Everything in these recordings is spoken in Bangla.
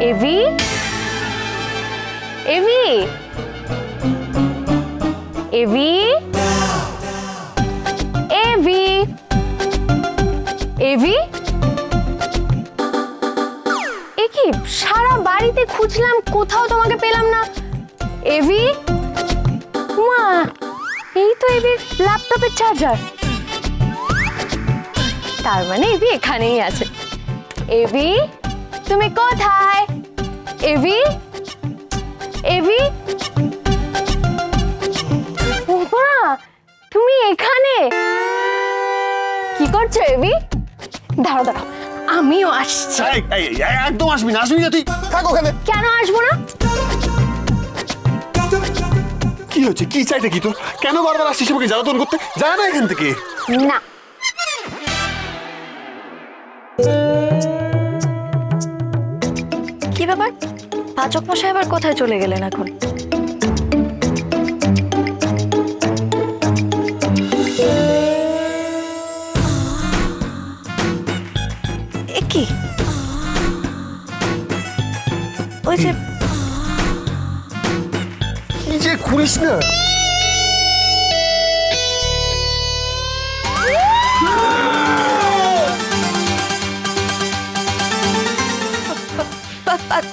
এভি, এভি, এভি, এভি, এভি। এ কি, সারা বাড়িতে খুঁজলাম, কোথাও তোমাকে পেলাম না। এভি, মা, এই তো এভির ল্যাপটপের চার্জার। তার মানে এভি এখানেই আছে। এভি, তুমি কোথায়? এভি, এভি, ও মা, তুমি এখানে কি করছো এভি? দাঁড়াও দাঁড়াও, আমিও আসছি। একদম আসবি না, আসবি না তুই, থাক ওখানে। কেন আসবো না? কি হচ্ছে, কি চাইতে কি তোর? কেন বারবার আসছিস আমাকে জ্বালাতন করতে? যা না এখান থেকে। না, কি ব্যাপার, পাচক মশাই আবার কোথায় চলে গেলেন এখন? এ কি, ওই যে কি যে করিস না।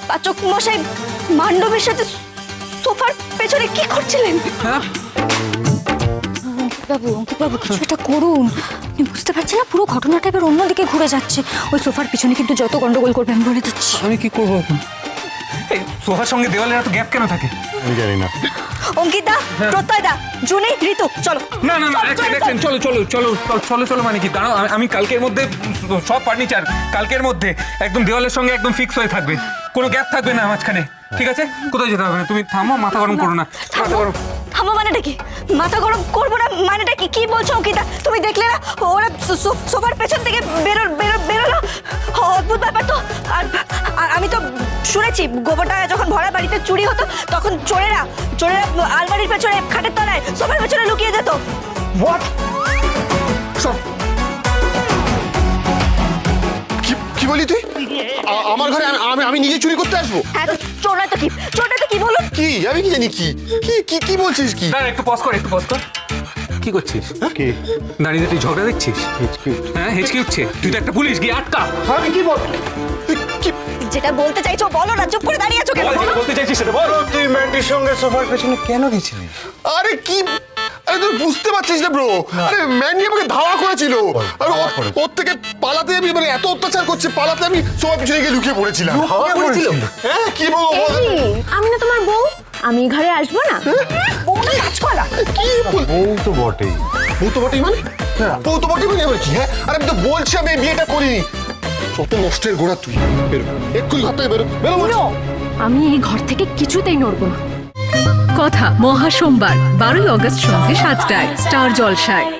পাচক মশাই মান্ডবের সাথে সোফার পেছনে কি করছিলেন? অঙ্কিত বাবু কিছু একটা করুন। আপনি বুঝতে পারছেন না, পুরো ঘটনাটা এবার অন্যদিকে ঘুরে যাচ্ছে। ওই সোফার পিছনে কিন্তু যত গন্ডগোল করবে আমি বলে দিচ্ছি। আমি কি করবো এখন? এই সোফার সঙ্গে দেওয়ালের এত গ্যাপ কেন থাকে? আমি জানি না। অঙ্কিতা, প্রত্যয়দা, জুনি, ঋতু, চলো। না না না, চলো চলো চলো চলো চলো মানে কি? দাঁড়াও, আমি কালকের মধ্যে সব ফার্নিচার কালকের মধ্যে একদম দেওয়ালের সঙ্গে একদম ফিক্স হয়ে থাকবে, কোনো গ্যাপ থাকবে না মাঝখানে, ঠিক আছে? কোথায় যেতে হবে না, তুমি থামো, মাথা গরম করো না। মাথা গরম থামো মানেটা কি? মাথা গরম করবো না মানেটা কি? কি বলছো অঙ্কিতা? তুমি দেখলে না ওরা সোফার পেছন থেকে বেরোলো? অদ্ভুত ব্যাপার তো। আর আমি তো শুনেছি গোবরটা যখন ভরা বাড়িতে চুরি হতো তখন চোরেরা আলমারির পেছনে, খাটের তলায়, সোফার পেছনে লুকিয়ে যেত। হোয়াট? কি বলি তুই? আমার ঘরে আমি নিজে চুরি করতে আসবো? হ্যাঁ, তো চোর নয় তো কি? চোরটা তো কি বলুন? কি আমি কি জানি? কি বলছিস? কি না, একটু পজ কর, একটু পজ কর। কি করছিস? কি দাঁড়িয়ে তুই ঝগড়া দেখছিস? হ্যাঁ, হেঁচকি উঠছে। তুই তো একটা পুলিশ, গিয়ে আটকা। আমি কি বল? কি যেটা বলতে চাইছো বলো না, চুপ করে দাঁড়িয়ে আছো কেন? বল, যেটা বলতে চাইছিস সেটা বল। তুই ম্যান্ডির সঙ্গে সোফার পেছনে কেন গেছিলি? আরে কি, আরে তুই বুঝতে পারছিস না ব্রো? আরে ম্যান্ডি আমাকে ধাওয়া করেছিল, আর ওর থেকে পালাতে আমি, মানে এত অত্যাচার করছে, পালাতে আমি সবার পিছনে গিয়ে লুকিয়ে পড়েছিলাম। হ্যাঁ, কি বলবো বল? এভি, আমি না তোমার বউ, আমি ঘরে আসবো না? বউটা কাজ করা। কি বল? বউ তো বটেই। বউ তো বটেই মানে? বউ তো বটেই মানে আবার কি? হ্যাঁ, আর আমি তো বলছি আমি এই বিয়েটা করিনি। কত নষ্টের গোড়া তুই। বেরো এক্ষুনি, ঘর থেকে বেরো, বেরো বলছি। আমি এই ঘর থেকে কিছুতেই নড়বো না। কথা মহা সোমবার 12ই অগস্ট সন্ধ্যে 7টায় স্টার জলসায়।